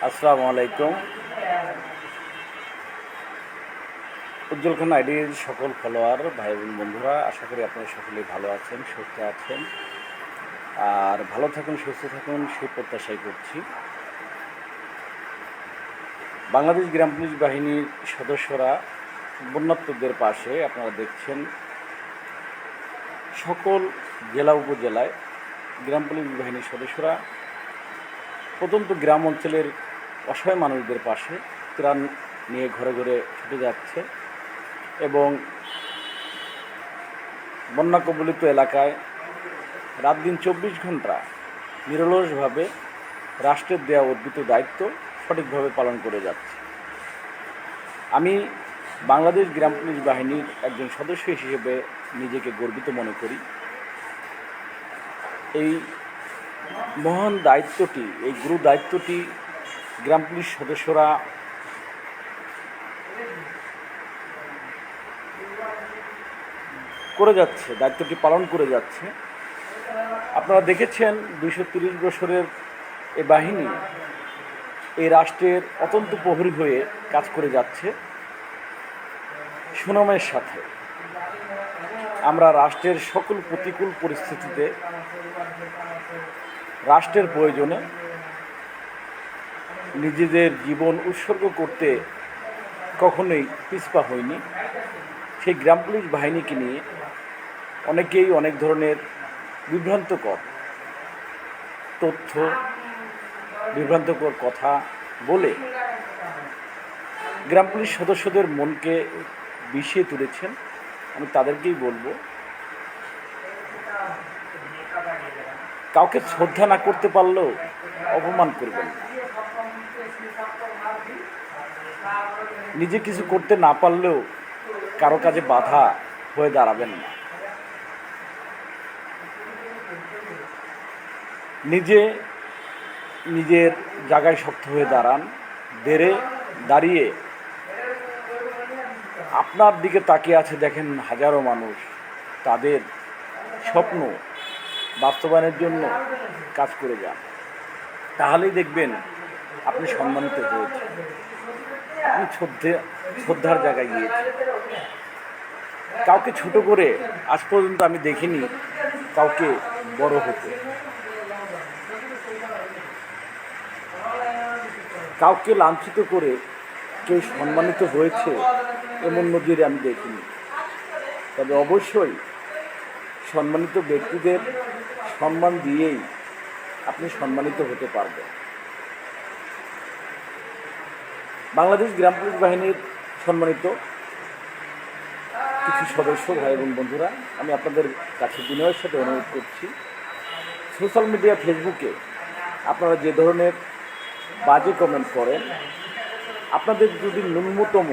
আসসালামু আলাইকুম। উজ্জ্বল খান আইডির সকল ফলোয়ার ভাই বোন বন্ধুরা, আশা করি আপনারা সকলেই ভালো আছেন, সুস্থ আছেন। আর ভালো থাকুন, সুস্থ থাকুন সেই প্রত্যাশাই করছি। বাংলাদেশ গ্রাম পুলিশ বাহিনীর সদস্যরা বন্যার্তদের পাশে আপনারা দেখছেন সকল জেলা উপজেলায় গ্রাম পুলিশ বাহিনীর সদস্যরা প্রত্যন্ত গ্রাম অঞ্চলের অসহায় মানুষদের পাশে ত্রাণ নিয়ে ঘরে ঘরে ছুটে যাচ্ছে এবং বন্যা কবলিত এলাকায় রাত দিন 24 ঘন্টা নিরলসভাবে রাষ্ট্রের দেওয়া অর্পিত দায়িত্ব সঠিকভাবে পালন করে যাচ্ছে। আমি বাংলাদেশ গ্রাম পুলিশ বাহিনীর একজন সদস্য হিসেবে নিজেকে গর্বিত মনে করি। এই মহান দায়িত্বটি, এই গুরু দায়িত্বটি গ্রাম পুলিশ সদস্যরা করে যাচ্ছে, দায়িত্বটি পালন করে যাচ্ছে। আপনারা দেখেছেন 230 বছরের এই বাহিনী এই রাষ্ট্রের অত্যন্ত প্রহরী হয়ে কাজ করে যাচ্ছে সুনামের সাথে। আমরা রাষ্ট্রের সকল প্রতিকূল পরিস্থিতিতে রাষ্ট্রের প্রয়োজনে নিজেদের জীবন উৎসর্গ করতে কখনোই পিছপা হইনি। সেই গ্রাম পুলিশ বাহিনীকে নিয়ে অনেকেই অনেক ধরনের বিভ্রান্তকর তথ্য, বিভ্রান্তকর কথা বলে গ্রাম পুলিশ সদস্যদের মনকে বিষিয়ে তুলেছেন। আমি তাদেরকেই বলবো, কাউকে শ্রদ্ধা না করতে পারলেও অপমান করবেন না, নিজে কিছু করতে না পারলেও কারো কাজে বাধা হয়ে দাঁড়াবেন না। নিজে নিজের জায়গায় শক্ত হয়ে দাঁড়ান, দাঁড়িয়ে আপনার দিকে তাকিয়ে আছে দেখেন হাজারো মানুষ, তাদের স্বপ্ন বাস্তবায়নের জন্য কাজ করে যান। তাহলেই দেখবেন আপনি সম্মানিত হয়েছেন, আপনি শ্রদ্ধার জায়গায় গিয়েছেন। কাউকে ছোট করে আজ পর্যন্ত আমি দেখিনি কাউকে বড় হতে, কাউকে লাঞ্ছিত করে কেউ সম্মানিত হয়েছে এমন নজির আমি দেখিনি। তবে অবশ্যই সম্মানিত ব্যক্তিদের সম্মান দিয়েই আপনি সম্মানিত হতে পারবেন। বাংলাদেশ গ্রাম পুলিশ বাহিনীর সম্মানিত কিছু সদস্য ভাই এবং বন্ধুরা, আমি আপনাদের কাছে বিনয়ের সাথে অনুরোধ করছি, সোশ্যাল মিডিয়া ফেসবুকে আপনারা যে ধরনের বাজে কমেন্ট করেন, আপনাদের যদি ন্যূনতম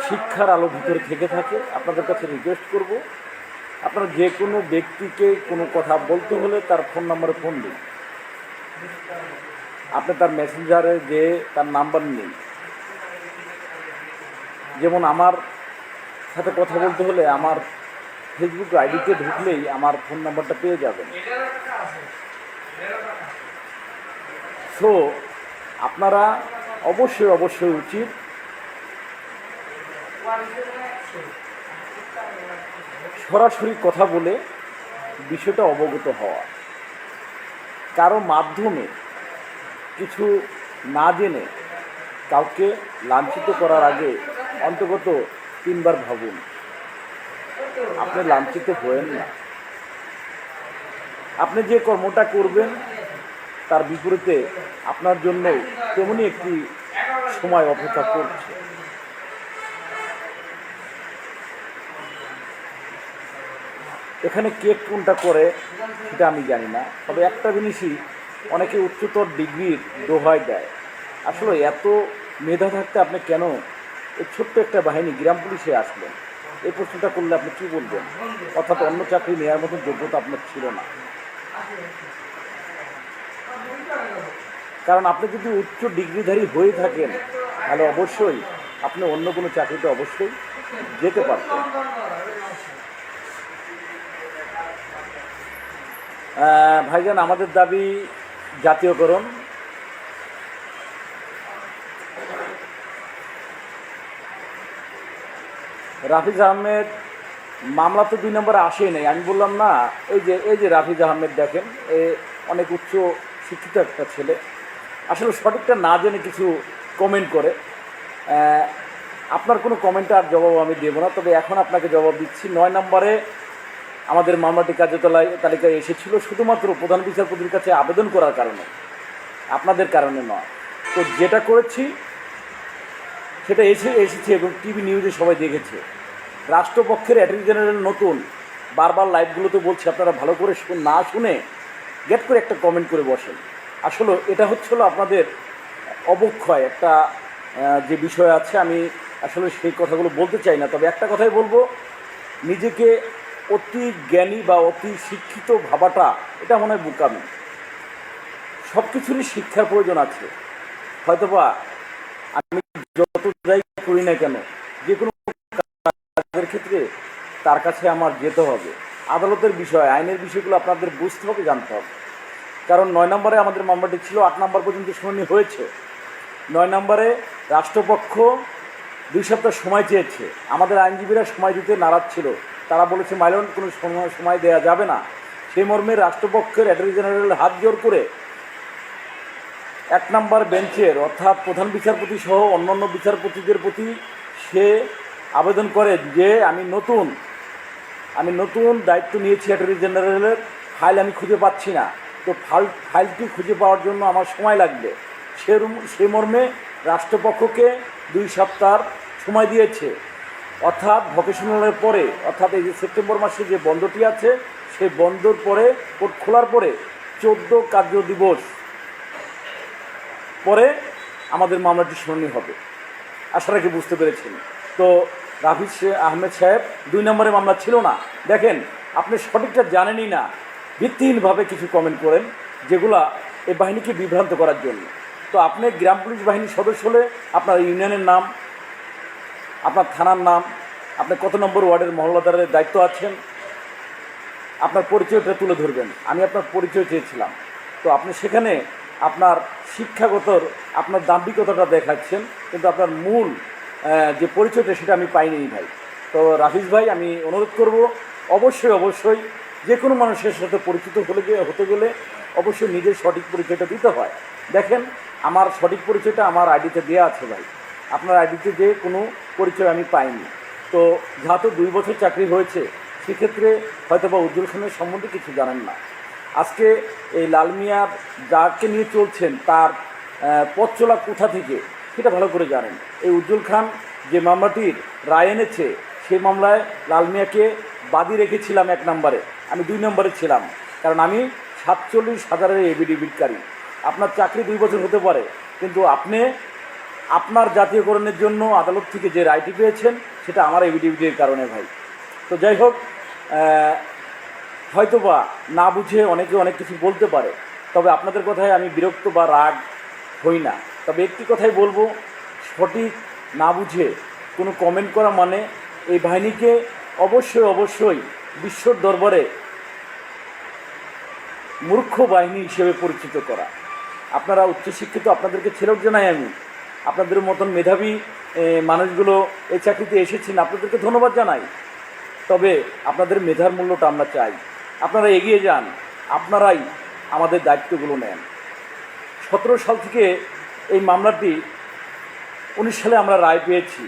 শিক্ষার আলো ভিতরে থেকে থাকে, আপনাদের কাছে রিকোয়েস্ট করব, আপনারা যে কোনো ব্যক্তিকে কোনো কথা বলতে হলে তার ফোন নাম্বারে ফোন দিন। আপনি তার মেসেঞ্জারে যে তার নাম্বার নিন। যেমন আমার সাথে কথা বলতে হলে আমার ফেসবুক আইডিতে ঢুকলেই আমার ফোন নাম্বারটা পেয়ে যাবেন। সো আপনারা অবশ্যই উচিত সরাসরি কথা বলে বিষয়টা অবগত হওয়া। কারো মাধ্যমে কিছু না জেনে কাউকে লাঞ্ছিত করার আগে অন্তত 3 বার ভাবুন, আপনি লাঞ্ছিত হয়েন না। আপনি যে কর্মটা করবেন তার বিপরীতে আপনার জন্য তেমনি একটি সময় অপেক্ষা করছে। এখানে কে কোনটা করে সেটা আমি জানি না, তবে একটা জিনিসই অনেকে উচ্চতর ডিগ্রির দোহাই দেয়। আসলে এত মেধা থাকতে আপনি কেন এই ছোট্ট একটা বাহিনী গ্রাম পুলিশে আসলেন? এই প্রশ্নটা করলে আপনি কী বলবেন? অর্থাৎ অন্য চাকরি নেওয়ার মতো যোগ্যতা আপনার ছিল না। কারণ আপনি যদি উচ্চ ডিগ্রিধারী হয়ে থাকেন তাহলে অবশ্যই আপনি অন্য কোনো চাকরিতে অবশ্যই যেতে পারতেন। ভাইজান, আমাদের দাবি জাতীয়করণ, রাফিজ আহমেদ মামলা তো 2 নম্বরে আসেই নাই। আমি বললাম না, এই যে রাফিজ আহমেদ দেখেন, এ অনেক উচ্চ শিক্ষিত একটা ছেলে, আসলে সঠিকটা না জেনে কিছু কমেন্ট করে। আপনার কোনো কমেন্টার জবাব আমি দেবো না, তবে এখন আপনাকে জবাব দিচ্ছি। 9 নম্বরে আমাদের মামলাটি তালিকায় এসেছিল শুধুমাত্র প্রধান বিচারপতির কাছে আবেদন করার কারণে, আপনাদের কারণে নয়। তো যেটা করেছি সেটা এসেছে এবং টিভি নিউজে সবাই দেখেছে। রাষ্ট্রপক্ষের অ্যাটর্নি জেনারেল নতুন, বারবার লাইভগুলোতে বলছি, আপনারা ভালো করে না শুনে গেট করে একটা কমেন্ট করে বসেন। আসলে এটা হচ্ছিল আপনাদের অবক্ষয়, একটা যে বিষয় আছে, আমি আসলে সেই কথাগুলো বলতে চাই না, তবে একটা কথাই বলবো, নিজেকে অতি জ্ঞানী বা অতি শিক্ষিত ভাবাটা এটা মনে হয় বোকামি। সব কিছুরই শিক্ষার প্রয়োজন আছে। হয়তোবা আমি যত যাই করি না কেন, যে কোনো কাজের ক্ষেত্রে তার কাছে আমার যেতে হবে। আদালতের বিষয়, আইনের বিষয়গুলো আপনাদের বুঝতে হবে, জানতে হবে। কারণ 9 নম্বরে আমাদের মামলাটি ছিল, 8 নম্বর পর্যন্ত শুনানি হয়েছে। 9 নম্বরে রাষ্ট্রপক্ষ 2 সপ্তাহ সময় চেয়েছে। আমাদের আইনজীবীরা সময় দিতে নারাজ ছিল। তারা বলেছে মাইলন কোনো সময় দেওয়া যাবে না। সেই মর্মে রাষ্ট্রপক্ষের অ্যাটর্নি জেনারেল হাত জোর করে 1 নম্বর বেঞ্চের অর্থাৎ প্রধান বিচারপতি সহ অন্যান্য বিচারপতিদের প্রতি সে আবেদন করে যে আমি নতুন দায়িত্ব নিয়েছি অ্যাটর্নি জেনারেলের, ফাইল আমি খুঁজে পাচ্ছি না, তো ফাইলটি খুঁজে পাওয়ার জন্য আমার সময় লাগবে। সে মর্মে রাষ্ট্রপক্ষকে 2 সপ্তাহ সময় দিয়েছে। অর্থাৎ ভকেশনালের পরে, অর্থাৎ এই যে সেপ্টেম্বর মাসে যে বন্ধটি আছে, সেই বন্ধর পরে, কোর্ট খোলার পরে 14 কার্য দিবস পরে আমাদের মামলাটি শুনানি হবে। আশা রাখি বুঝতে পেরেছেন। তো রাফিজ আহমেদ সাহেব 2 নম্বরে মামলা ছিল না। দেখেন, আপনি সঠিকটা জানেনই না, ভিত্তিহীনভাবে কিছু কমেন্ট করেন যেগুলা এই বাহিনীকে বিভ্রান্ত করার জন্য। তো আপনি গ্রাম পুলিশ বাহিনীর সদস্য হলে আপনার ইউনিয়নের নাম, আপনার থানার নাম, আপনি কত নম্বর ওয়ার্ডের মহল্লাদারের দায়িত্ব আছেন, আপনার পরিচয়টা তুলে ধরবেন। আমি আপনার পরিচয় চেয়েছিলাম, তো আপনি সেখানে আপনার শিক্ষাগতর আপনার দাম্ভিকতাটা দেখাচ্ছেন, কিন্তু আপনার মূল যে পরিচয়টা সেটা আমি পাইনি ভাই। তো রাফিজ ভাই, আমি অনুরোধ করব, অবশ্যই যে কোনো মানুষের সাথে পরিচিত হতে গেলে অবশ্যই নিজের সঠিক পরিচয়টা দিতে হয়। দেখেন, আমার সঠিক পরিচয়টা আমার আইডিতে দেওয়া আছে ভাই, আপনার আইডিতে যে কোনো পরিচয় আমি পাইনি। তো যেহেতু 2 বছর চাকরি হয়েছে, সেক্ষেত্রে হয়তো বা উজ্জ্বল খানের সম্বন্ধে কিছু জানেন না। আজকে এই লাল মিয়া যাকে নিয়ে চলছেন, তার পথ চলা কোথা থেকে সেটা ভালো করে জানেন। এই উজ্জ্বল খান যে মামলাটির রায় এনেছে, সেই মামলায় লাল মিয়াকে বাদী রেখেছিলাম 1 নম্বরে, আমি 2 নম্বরে ছিলাম, কারণ আমি 47,000-এর এফিডেভিটকারী। আপনার চাকরি 2 বছর হতে পারে, কিন্তু আপনি আপনার জাতীয়করণের জন্য আদালত থেকে যে রায়টি পেয়েছেন, সেটা আমার এফিডেভিটের কারণে ভাই। তো যাই হোক, হয়তোবা না বুঝে অনেকে অনেক কিছু বলতে পারে, তবে আপনাদের কথায় আমি বিরক্ত বা রাগ হই না। তবে একটি কথাই বলবো, সঠিক না বুঝে কোনো কমেন্ট করা মানে এই বাহিনীকে অবশ্যই বিশ্বর দরবারে মূর্খ বাহিনী হিসেবে পরিচিত করা। আপনারা উচ্চশিক্ষিত, আপনাদেরকে ছেড়েও জানাই আমি, আপনাদের মতন মেধাবী মানুষগুলো এই চাকরিতে এসেছেন, আপনাদেরকে ধন্যবাদ জানাই। তবে আপনাদের মেধার মূল্যটা আমরা চাই। আপনারা এগিয়ে যান, আপনারাই আমাদের দায়িত্বগুলো নেন। 17 সাল থেকে এই মামলাটি, 19 সালে আমরা রায় পেয়েছি,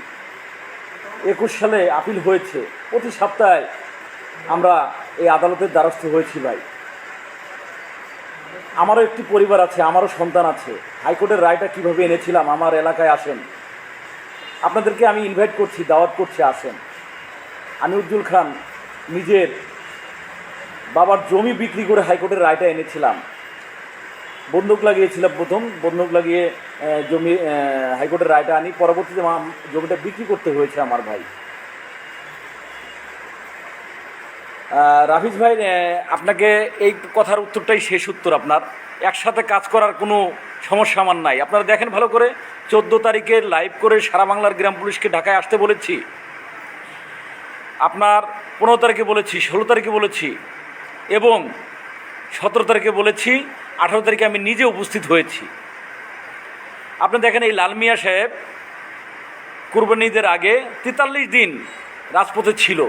21 সালে আপিল হয়েছে। প্রতি সপ্তাহে আমরা এই আদালতের দ্বারস্থ হয়েছি ভাই। আমারও একটি পরিবার আছে, আমারও সন্তান আছে। হাইকোর্টের রায়টা কীভাবে এনেছিলাম, আমার এলাকায় আসেন, আপনাদেরকে আমি ইনভাইট করছি, দাওয়াত করছি, আসেন। আমি উজ্জ্বল খান নিজের বাবার জমি বিক্রি করে হাইকোর্টের রায়টা এনেছিলাম। বন্দুক লাগিয়েছিলাম, প্রথম বন্দুক লাগিয়ে জমি হাইকোর্টের রায়টা আনি, পরবর্তীতে জমিটা বিক্রি করতে হয়েছে আমার ভাই। রাফিজ ভাই, আপনাকে এই কথার উত্তরটাই শেষ উত্তর। আপনার একসাথে কাজ করার কোনো সমস্যা আমার নাই। আপনারা দেখেন ভালো করে, 14 তারিখে লাইভ করে সারা বাংলার গ্রাম পুলিশকে ঢাকায় আসতে বলেছি, আপনার 15 তারিখে বলেছি, 16 তারিখে বলেছি এবং 17 তারিখে বলেছি, 18 তারিখে আমি নিজে উপস্থিত হয়েছি। আপনি দেখেন, এই লাল মিয়া সাহেব কুরবানি ঈদের আগে 43 দিন রাজপথে ছিল,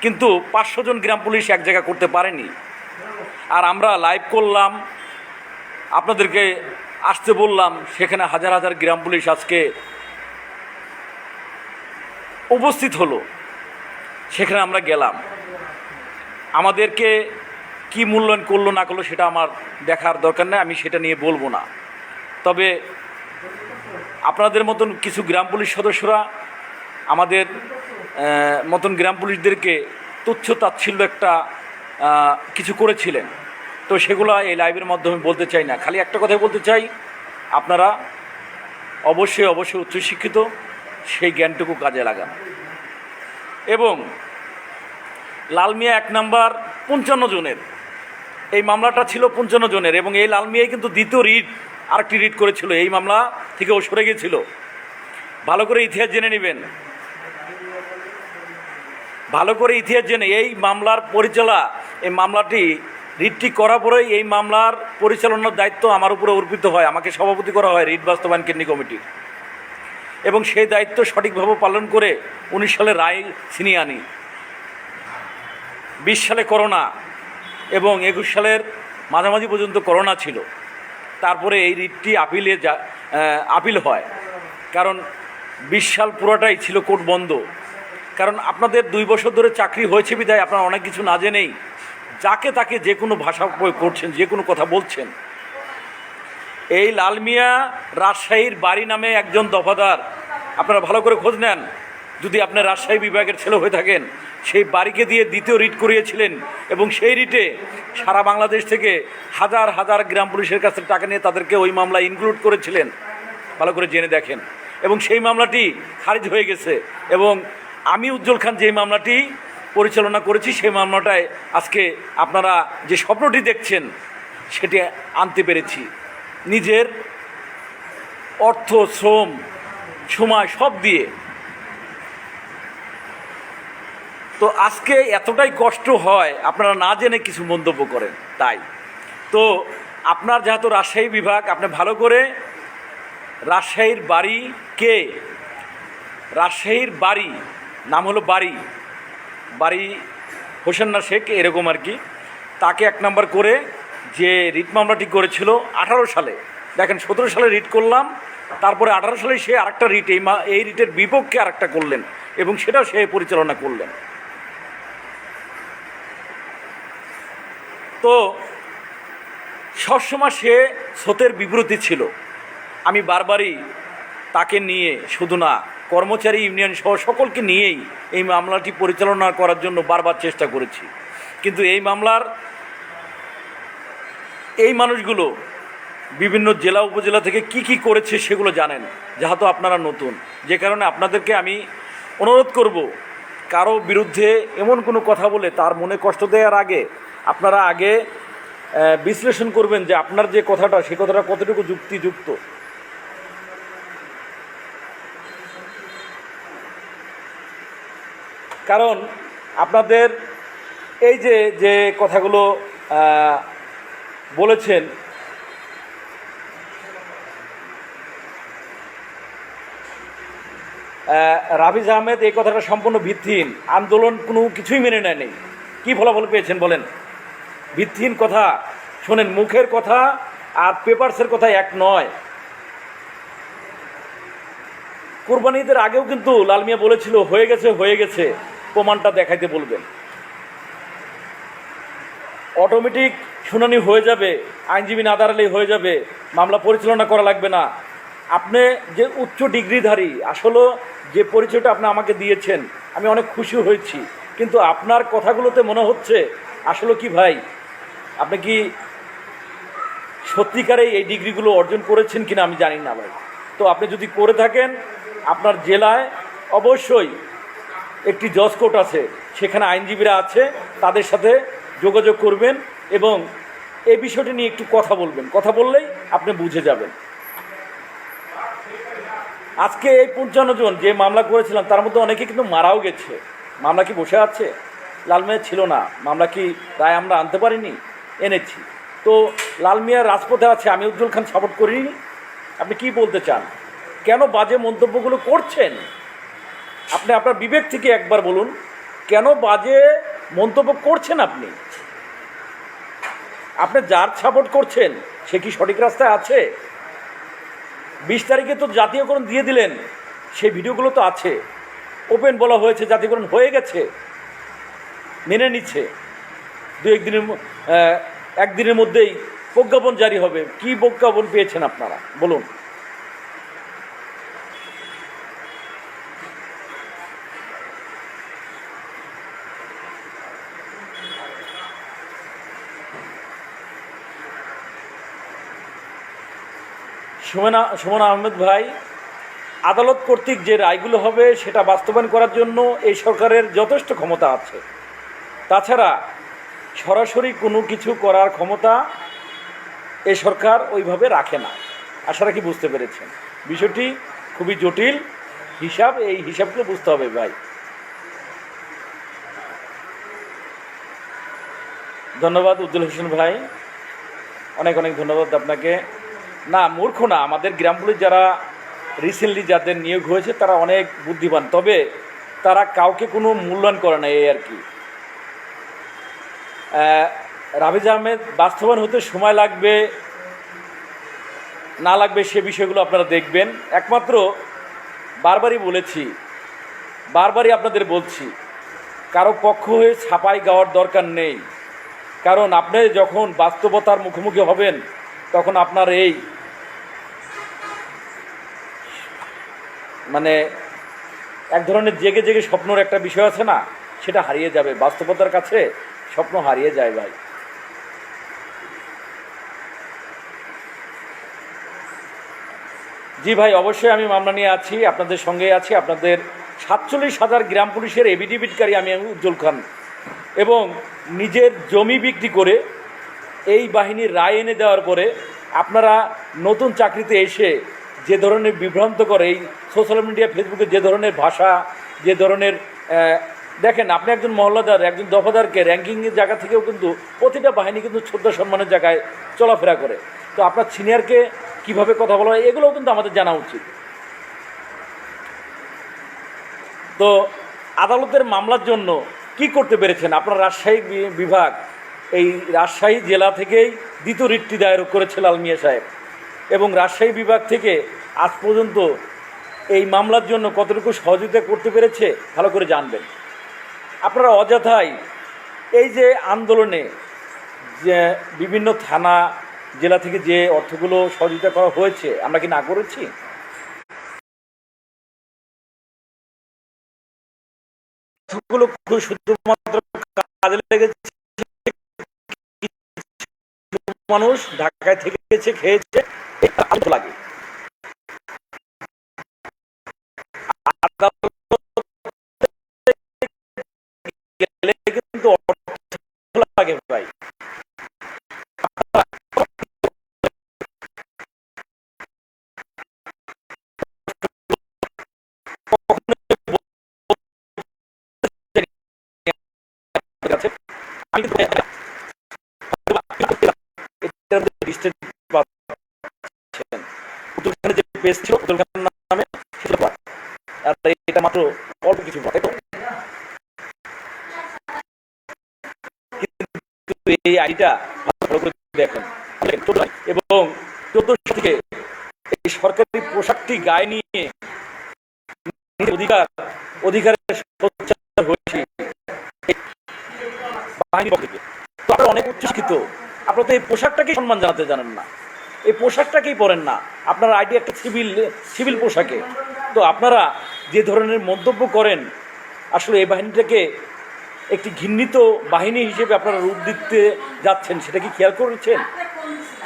কিন্তু 500 জন গ্রাম পুলিশ এক জায়গা করতে পারেনি। আর আমরা লাইভ করলাম, আপনাদেরকে আসতে বললাম, সেখানে হাজার হাজার গ্রাম পুলিশ আজকে উপস্থিত হলো। সেখানে আমরা গেলাম, আমাদেরকে কি মূল্যায়ন করলো না করলো সেটা আমার দেখার দরকার নেই, আমি সেটা নিয়ে বলবো না। তবে আপনাদের মতন কিছু গ্রাম পুলিশ সদস্যরা আমাদের মতন গ্রাম পুলিশদেরকে তুচ্ছ তাচ্ছিল্য একটা কিছু করেছিলেন। তো সেগুলো এই লাইভের মাধ্যমে বলতে চাই না, খালি একটা কথাই বলতে চাই, আপনারা অবশ্যই অবশ্যই উচ্চশিক্ষিত, সেই জ্ঞানটুকু কাজে লাগান। এবং লাল মিয়া 1 নাম্বার 55 জনের, এই মামলাটা ছিল 55 জনের, এবং এই লাল মিয়াই কিন্তু দ্বিতীয় আরেকটি রিট করেছিল, এই মামলা থেকে ও সরে গিয়েছিল। ভালো করে ইতিহাস জেনে নেবেন, ভালো করে ইতিহাস জেনে এই মামলার এই মামলাটি রিটটি করার পরেই এই মামলার পরিচালনার দায়িত্ব আমার উপরে অর্পিত হয়, আমাকে সভাপতি করা হয় রিট বাস্তবায়ন কেন্দ্রীয় কমিটির, এবং সেই দায়িত্ব সঠিকভাবে পালন করে 19 সালে রায় ছিনিয়ে আনি। 20 সালে করোনা এবং 21 সালের মাঝামাঝি পর্যন্ত করোনা ছিল, তারপরে এই রিটটি আপিল হয়, কারণ 20 সাল পুরোটাই ছিল কোর্ট বন্ধ। কারণ আপনাদের 2 বছর ধরে চাকরি হয়েছে বিধায় আপনারা অনেক কিছু না জেনেই যাকে তাকে যে কোনো ভাষা প্রয়োগ করছেন, যে কোনো কথা বলছেন। এই লাল মিয়া রাজশাহীর বাড়ি নামে একজন দফাদার, আপনারা ভালো করে খোঁজ নেন, যদি আপনি রাজশাহী বিভাগের ছেলে হয়ে থাকেন, সেই বাড়িকে দিয়ে দ্বিতীয় রিট করিয়েছিলেন, এবং সেই রিটে সারা বাংলাদেশ থেকে হাজার হাজার গ্রাম পুলিশের কাছে টাকা নিয়ে তাদেরকে ওই মামলায় ইনক্লুড করেছিলেন, ভালো করে জেনে দেখেন। এবং সেই মামলাটি খারিজ হয়ে গেছে, এবং আমি উজ্জ্বল খান যে মামলাটি পরিচালনা করেছি, সেই মামলাটায় আজকে আপনারা যে স্বপ্নটি দেখছেন সেটি আনতে পেরেছি, নিজের অর্থ, শ্রম, সময় সব দিয়ে। তো আজকে এতটাই কষ্ট হয় আপনারা না জেনে কিছু মন্তব্য করেন, তাই তো আপনার যেহেতু রাজশাহী বিভাগ, আপনি ভালো করে রাজশাহীর বাড়ি কে, রাজশাহীর বাড়ি নাম হলো বাড়ি হোসেন্না শেখ এরকম আর কি, তাকে 1 নাম্বার করে যে রিট মামলাটি করেছিল 18 সালে, দেখেন 17 সালে রিট করলাম, তারপরে 18 সালে সে আরেকটা রিট এই রিটের বিপক্ষে আরেকটা করলেন, এবং সেটাও সে পরিচালনা করলেন। তো সবসময় সে স্রোতের বিব্রতি ছিল। আমি বারবারই তাকে নিয়ে, শুধু না, কর্মচারী ইউনিয়ন সহ সকলকে নিয়েই এই মামলাটি পরিচালনা করার জন্য বারবার চেষ্টা করেছি, কিন্তু এই মামলার এই মানুষগুলো বিভিন্ন জেলা উপজেলা থেকে কি করেছে সেগুলো জানেন, যেহেতু আপনারা নতুন, যে কারণে আপনাদেরকে আমি অনুরোধ করব, কারো বিরুদ্ধে এমন কোনো কথা বলে তার মনে কষ্ট দেওয়ার আগে আপনারা আগে বিশ্লেষণ করবেন যে আপনার যে কথাটা, সে কথাটা কতটুকু যুক্তিযুক্ত। কারণ আপনাদের এই যে কথাগুলো বলেছেন, রাফিজ আহমেদ এই কথাটা সম্পূর্ণ ভিত্তিহীন, আন্দোলন কোনো কিছুই মেনে নেয়নি। কী ফলাফল পেয়েছেন বলেন? ভিত্তিহীন কথা শোনেন, মুখের কথা আর পেপারসের কথা এক নয়। কুরবানি ঈদের আগেও কিন্তু লাল মিয়া বলেছিল হয়ে গেছে, প্রমাণটা দেখাইতে বলবেন। অটোমেটিক শুনানি হয়ে যাবে, আইনজীবী না দাঁড়ালেই হয়ে যাবে, মামলা পরিচালনা করা লাগবে না। আপনি যে উচ্চ ডিগ্রিধারী, আসলে যে পরিচয়টা আপনি আমাকে দিয়েছেন আমি অনেক খুশি হয়েছি, কিন্তু আপনার কথাগুলোতে মনে হচ্ছে আসলে কি ভাই, আপনি কি সত্যিকারেই এই ডিগ্রিগুলো অর্জন করেছেন কিনা আমি জানি না ভাই। তো আপনি যদি করে থাকেন, আপনার জেলায় অবশ্যই একটি জজ কোর্ট আছে, সেখানে আইনজীবীরা আছে, তাদের সাথে যোগাযোগ করবেন এবং এই বিষয়টি নিয়ে একটু কথা বলবেন। কথা বললেই আপনি বুঝে যাবেন। আজকে এই 55 জন যে মামলা করেছিলাম তার মধ্যে অনেকে কিন্তু মারাও গেছে। মামলা কি বসে আছে? লাল মিয়া ছিল না, মামলা কি রায় আমরা আনতে পারিনি? এনেছি। তো লাল মিয়া রাজপথে আছে, আমি উজ্জ্বল খান সাপোর্ট করিনি। আপনি কি বলতে চান? কেন বাজে মন্তব্যগুলো করছেন? আপনি আপনার বিবেক থেকে একবার বলুন, কেন বাজে মন্তব্য করছেন আপনি? আপনি যার সাপোর্ট করছেন সে কি সঠিক রাস্তায় আছে? 20 তারিখে তো জাতীয়করণ দিয়ে দিলেন, সেই ভিডিওগুলো তো আছে, ওপেন বলা হয়েছে জাতীয়করণ হয়ে গেছে, মেনে নিচ্ছে। একদিনের মধ্যেই প্রজ্ঞাপন জারি হবে। কি প্রজ্ঞাপন পেয়েছেন আপনারা বলুন? সুমন আহমেদ ভাই, আদালত কর্তৃক যে রায়গুলো হবে সেটা বাস্তবায়ন করার জন্য এই সরকারের যথেষ্ট ক্ষমতা আছে। তাছাড়া সরাসরি কোনো কিছু করার ক্ষমতা এই সরকার ওইভাবে রাখে না। আশা রাখি বুঝতে পেরেছেন। বিষয়টি খুবই জটিল হিসাব, এই হিসাবগুলো বুঝতে হবে ভাই। ধন্যবাদ উজ্জ্বল হোসেন ভাই, অনেক অনেক ধন্যবাদ আপনাকে। না, মূর্খ না, আমাদের গ্রাম পুলিশ যারা রিসেন্টলি যাদের নিয়োগ হয়েছে তারা অনেক বুদ্ধিমান, তবে তারা কাউকে কোনো মূল্যায়ন করে না, এই আর কি। রাফেজ আহমেদ বাস্তবায়ন হতে সময় লাগবে না লাগবে সে বিষয়গুলো আপনারা দেখবেন। একমাত্র বারবারই বলেছি, বারবারই আপনাদের বলছি, কারো পক্ষ হয়ে ছাপাই গাওয়ার দরকার নেই। কারণ আপনি যখন বাস্তবতার মুখোমুখি হবেন তখন আপনার এই মানে এক ধরনের জেগে জেগে স্বপ্নর একটা বিষয় আছে না, সেটা হারিয়ে যাবে। বাস্তবতার কাছে স্বপ্ন হারিয়ে যায় ভাই। জি ভাই, অবশ্যই আমি মামলা নিয়ে আছি, আপনাদের সঙ্গে আছি। আপনাদের 47,000 গ্রাম পুলিশের এভিডেভিটকারী আমি উজ্জ্বল খান, এবং নিজের জমি বিক্রি করে এই বাহিনীর রায় এনে দেওয়ার পরে আপনারা নতুন চাকরিতে এসে যে ধরনের বিভ্রান্ত করে এই সোশ্যাল মিডিয়া ফেসবুকে যে ধরনের ভাষা, যে ধরনের দেখেন, আপনি একজন মহল্লাদার, একজন দফাদারকে র্যাঙ্কিংয়ের জায়গা থেকেও কিন্তু প্রতিটা বাহিনী কিন্তু শ্রদ্ধা সম্মানের জায়গায় চলাফেরা করে। তো আপনার সিনিয়রকে কীভাবে কথা বলা হয় এগুলোও কিন্তু আমাদের জানা উচিত। তো আদালতের মামলার জন্য কি করতে পেরেছেন? আপনার রাজশাহী বিভাগ, এই রাজশাহী জেলা থেকেই দ্বিতীয় রিটটি দায়ের করেছে লাল মিয়া সাহেব, এবং রাজশাহী বিভাগ থেকে আজ পর্যন্ত এই মামলার জন্য কতটুকু সহযোগিতা করতে পেরেছে ভালো করে জানবেন। আপনারা অযথাই এই যে আন্দোলনে যে বিভিন্ন থানা জেলা থেকে যে অর্থগুলো সহযোগিতা করা হয়েছে, আমরা কি না করেছি? শুধুমাত্র কাজে লেগেছে, মানুষ ঢাকায় থেকে খেয়েছে, লাগে। কিন্তু লাগে ভাই। এটা মাত্র অল্প কিছু, এই আইডিটা ভালো করে দেখেন। এবং 1400 থেকে এই সরকারি পোশাকটি গায়ে নিয়ে অধিকারের হয়েছে বাহিনীর পক্ষ থেকে। তো আপনারা অনেক উচ্চশিক্ষিত, আপনারা তো এই পোশাকটাকেই সম্মান জানাতে জানেন না, এই পোশাকটাকেই পরেন না। আপনার আইডি একটা সিভিল পোশাকে। তো আপনারা যে ধরনের মন্তব্য করেন, আসলে এই বাহিনীটাকে একটি ঘৃণিত বাহিনী হিসেবে আপনারা রূপ দিতে যাচ্ছেন, সেটা কি খেয়াল করেছেন?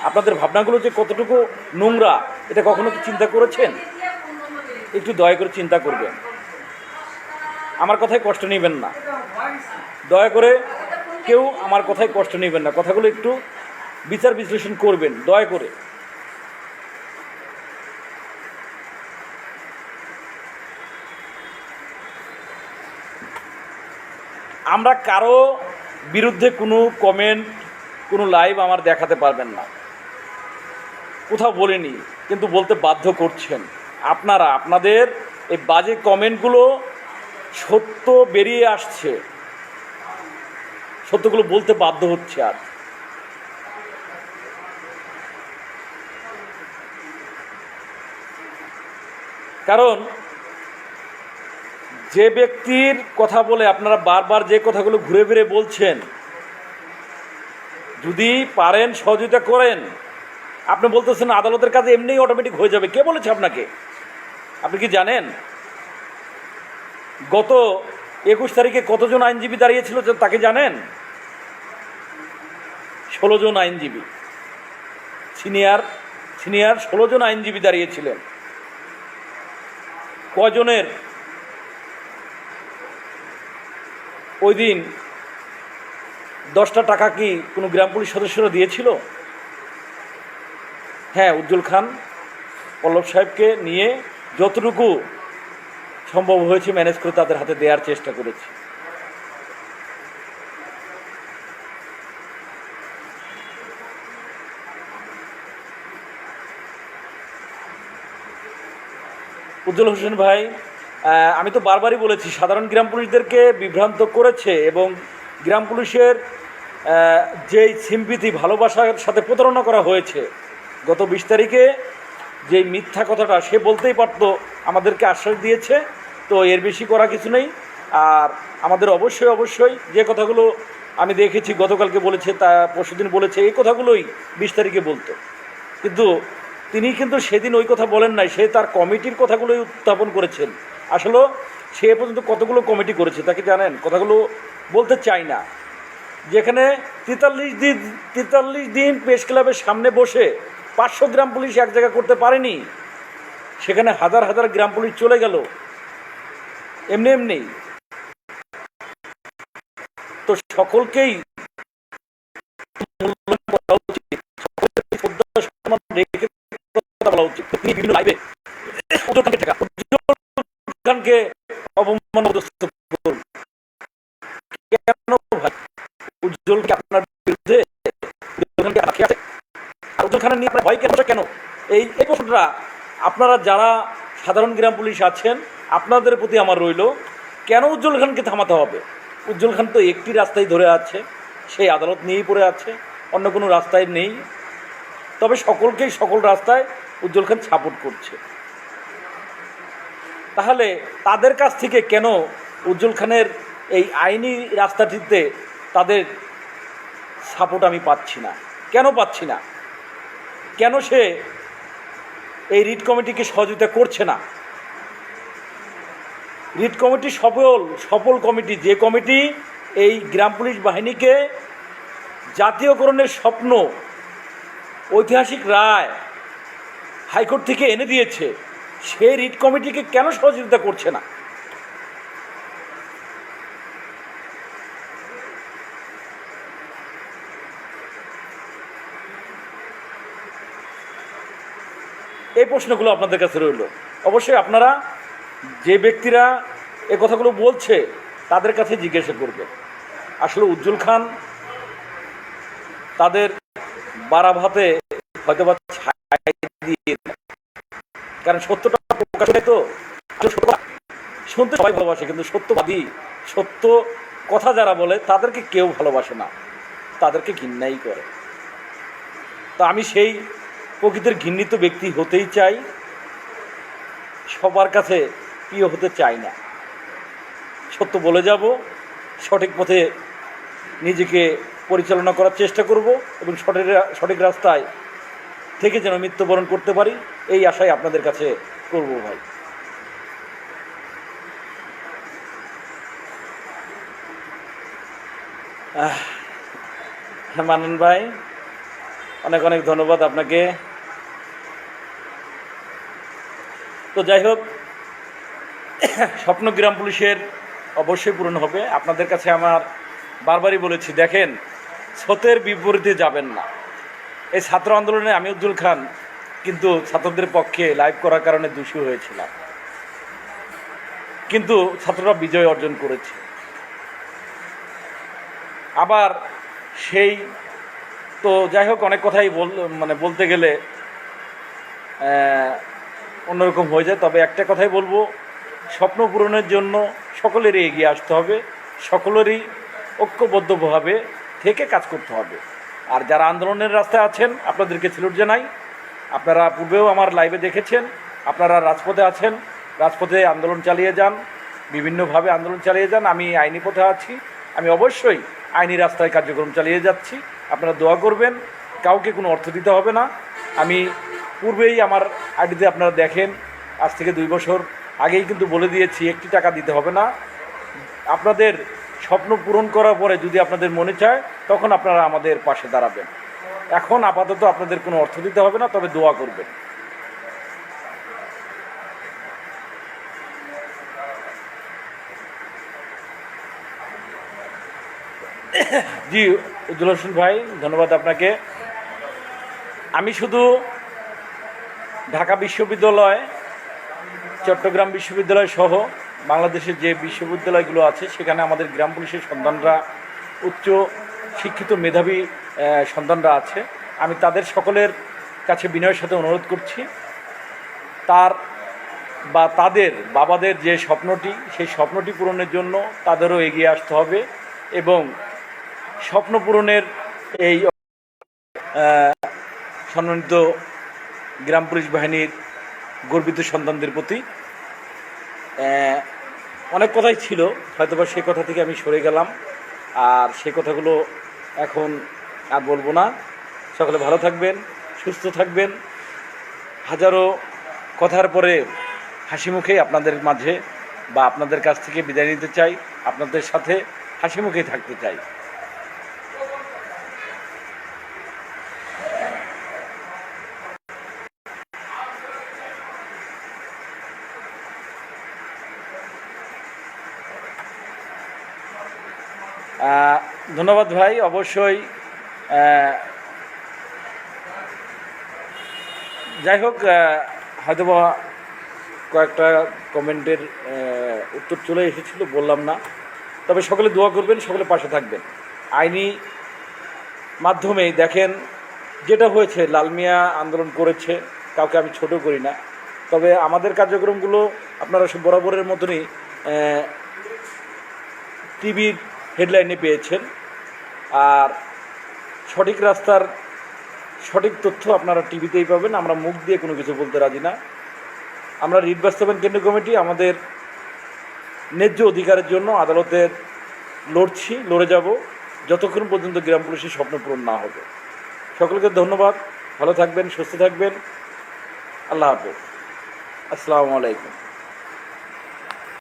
আপনাদের ভাবনাগুলো যে কতটুকু নোংরা, এটা কখনো কি চিন্তা করেছেন? একটু দয়া করে চিন্তা করবেন। আমার কথায় কষ্ট নেবেন না, দয়া করে কেউ আমার কথায় কষ্ট নেবেন না। কথাগুলো একটু বিচার বিশ্লেষণ করবেন দয়া করে। আমরা কারো বিরুদ্ধে কোনো কমেন্ট, কোনো লাইভ আমার দেখাতে পারবেন না, কোথাও বলিনি, কিন্তু বলতে বাধ্য করছেন আপনারা। আপনাদের এই বাজে কমেন্টগুলো সত্য বেরিয়ে আসছে, সত্যগুলো বলতে বাধ্য হচ্ছে। আর কারণ যে ব্যক্তির কথা বলে আপনারা বারবার যে কথাগুলো ঘুরে ফিরে বলছেন, যদি পারেন সহযোগিতা করেন। আপনি বলতেছেন আদালতের কাছে এমনিই অটোমেটিক হয়ে যাবে, কে বলেছে আপনাকে? আপনি কি জানেন গত 21 তারিখে কতজন আইনজীবী দাঁড়িয়েছিল তাকে জানেন? 16 জন আইনজীবী, সিনিয়র 16 জন আইনজীবী দাঁড়িয়েছিলেন। কজনের ওই দিন 10টা টাকা কি কোনো গ্রাম পুলিশ সদস্যরা দিয়েছিল? হ্যাঁ, উজ্জ্বল খান পল্লব সাহেবকে নিয়ে যতটুকু সম্ভব হয়েছে ম্যানেজ করে তাদের হাতে দেওয়ার চেষ্টা করেছি। উজ্জ্বল হোসেন ভাই, আমি তো বারবারই বলেছি সাধারণ গ্রাম পুলিশদেরকে বিভ্রান্ত করেছে এবং গ্রাম পুলিশের যেই সিম্পিতি ভালোবাসার সাথে প্রতারণা করা হয়েছে। গত 20 তারিখে যেই মিথ্যা কথাটা সে বলতেই পারতো, আমাদেরকে আশ্বাস দিয়েছে, তো এর বেশি করা কিছু নেই। আর আমাদের অবশ্যই যে কথাগুলো আমি দেখেছি গতকালকে বলেছে, তা পরশুদিন বলেছে, এই কথাগুলোই 20 তারিখে বলতো। কিন্তু তিনি কিন্তু সেদিন ওই কথা বলেন নাই, সে তার কমিটির কথাগুলোই উত্থাপন করেছেন। আসলে সে পর্যন্ত কতগুলো কমিটি করেছে তাকে জানেন? কথাগুলো বলতে চাই না। যেখানে 43 দিন প্রেস ক্লাবের সামনে বসে 500 গ্রাম পুলিশ এক জায়গা করতে পারেনি, সেখানে হাজার হাজার গ্রাম পুলিশ চলে গেল এমনি। তো সকলকেই উজ্জ্বলকে আপনার বিরুদ্ধে কেন এই প্রশ্নটা আপনারা যারা সাধারণ গ্রাম পুলিশ আছেন আপনাদের প্রতি আমার রইল, কেন উজ্জ্বল খানকে থামাতে হবে? উজ্জ্বল খান তো একটি রাস্তায় ধরে আছে, সেই আদালত নিয়েই পড়ে আছে, অন্য কোনো রাস্তায় নেই। তবে সকলকেই সকল রাস্তায় উজ্জ্বল খান সাপোর্ট করছে। তাহলে তাদের কাছ থেকে কেন উজ্জ্বল খানের এই আইনি রাস্তাটিতে তাদের সাপোর্ট আমি পাচ্ছি না? কেন পাচ্ছি না? কেন সে এই রিট কমিটিকে সহযোগিতা করছে না? রিট কমিটি সফল কমিটি, যে কমিটি এই গ্রাম পুলিশ বাহিনীকে জাতীয়করণের স্বপ্ন, ঐতিহাসিক রায় হাইকোর্ট থেকে এনে দিয়েছে, সেই রিট কমিটিকে কেন সহযোগিতা করছে না? এই প্রশ্নগুলো আপনাদের কাছে রইল। অবশ্যই আপনারা যে ব্যক্তিরা এ কথাগুলো বলছে তাদের কাছে জিজ্ঞাসা করবে। আসলে উজ্জ্বল খান তাদের বারাভাতে হয়তো বা ছাই দিয়ে, কারণ সত্যটা প্রকাশ হয় তো। শুনতে সবাই ভালোবাসে, কিন্তু সত্যবাদী, সত্য কথা যারা বলে তাদেরকে কেউ ভালোবাসে না, তাদেরকে ঘৃণাই করে। তো আমি সেই প্রকৃতির ঘৃণিত ব্যক্তি হতেই চাই, সবার কাছে প্রিয় হতে চাই না। সত্য বলে যাব, সঠিক পথে নিজেকে পরিচালনা করার চেষ্টা করব এবং সঠিক রাস্তায় থেকে যেন মৃত্যুবরণ করতে পারি, এই আশাই আপনাদের কাছে করব ভাই। মানন ভাই, অনেক অনেক ধন্যবাদ আপনাকে। তো যাই হোক, স্বপ্ন গ্রাম পুলিশের অবশ্যই পূরণ হবে। আপনাদের কাছে আমার বারবারই বলেছি, দেখেন, স্রোতের বিপরীতে যাবেন না। এই ছাত্র আন্দোলনে আমি উজ্জ্বল খান কিন্তু ছাত্রদের পক্ষে লাইভ করার কারণে দোষী হয়েছিলাম, কিন্তু ছাত্ররা বিজয় অর্জন করেছে। আবার সেই তো যাই হোক, অনেক কথাই বলতে গেলে অন্যরকম হয়ে যায়। তবে একটা কথাই বলবো, স্বপ্ন পূরণের জন্য সকলেরই এগিয়ে আসতে হবে, সকলেরই ঐক্যবদ্ধভাবে থেকে কাজ করতে হবে। আর যারা আন্দোলনের রাস্তায় আছেন আপনাদেরকে স্যালুট জানাই। আপনারা পূর্বেও আমার লাইভে দেখেছেন, আপনারা রাজপথে আছেন, রাজপথে আন্দোলন চালিয়ে যান, বিভিন্নভাবে আন্দোলন চালিয়ে যান। আমি আইনি পথে আছি, আমি অবশ্যই আইনি রাস্তায় কার্যক্রম চালিয়ে যাচ্ছি। আপনারা দোয়া করবেন, কাউকে কোনো অর্থ দিতে হবে না। আমি পূর্বেই আমার আইডিতে আপনারা দেখেন, আজ থেকে 2 বছর আগেই কিন্তু বলে দিয়েছি, 1টি টাকা দিতে হবে না। আপনাদের স্বপ্ন পূরণ করার পরে যদি আপনাদের মনে চায় তখন আপনারা আমাদের পাশে দাঁড়াবেন। এখন আপাতত আপনাদের কোনো অর্থ দিতে হবে না, তবে দোয়া করবেন। জি উজ্জ্বল হোসেন ভাই, ধন্যবাদ আপনাকে। আমি শুধু ঢাকা বিশ্ববিদ্যালয়, চট্টগ্রাম বিশ্ববিদ্যালয় সহ বাংলাদেশের যে বিশ্ববিদ্যালয়গুলো আছে সেখানে আমাদের গ্রাম পুলিশের সন্তানরা, উচ্চ শিক্ষিত মেধাবী সন্তানরা আছে। আমি তাদের সকলের কাছে বিনয়ের সাথে অনুরোধ করছি, তাদের বাবাদের যে স্বপ্নটি, সেই স্বপ্নটি পূরণের জন্য তাদেরও এগিয়ে আসতে হবে এবং স্বপ্ন পূরণের এই সম্মানিত গ্রাম পুলিশ বাহিনীর গর্বিত সন্তানদের প্রতি অনেক কথাই ছিল, হয়তোবা সেই কথা থেকে আমি সরে গেলাম, আর সেই কথাগুলো এখন আর বলবো না। সকলে ভালো থাকবেন, সুস্থ থাকবেন। হাজারো কথার পরে হাসি মুখেই আপনাদের মাঝে বা আপনাদের কাছ থেকে বিদায় নিতে চাই, আপনাদের সাথে হাসি মুখেই থাকতে চাই। ধন্যবাদ ভাই। অবশ্যই যাই হোক, হয়তোবা কয়েকটা কমেন্টের উত্তর চলে এসেছিল, বললাম না। তবে সকলে দোয়া করবেন, সকলে পাশে থাকবেন। আইনি মাধ্যমেই দেখেন যেটা হয়েছে, লালমিয়া আন্দোলন করেছে, কাউকে আমি ছোট করি না। তবে আমাদের কার্যক্রমগুলো আপনারা সব বরাবরের মতনই টিভির হেডলাইনে পেয়েছেন, আর সঠিক রাস্তার সঠিক তথ্য আপনারা টিভিতেই পাবেন। আমরা মুখ দিয়ে কোনো কিছু বলতে রাজি না। আমরা রিট বাস্তবায়ন কেন্দ্রীয় কমিটি আমাদের ন্যায্য অধিকারের জন্য আদালতের লড়ে যাব যতক্ষণ পর্যন্ত গ্রাম পুলিশের স্বপ্ন পূরণ না হবে। সকলকে ধন্যবাদ, ভালো থাকবেন, সুস্থ থাকবেন। আল্লাহ হাফেজ, আসসালামু আলাইকুম।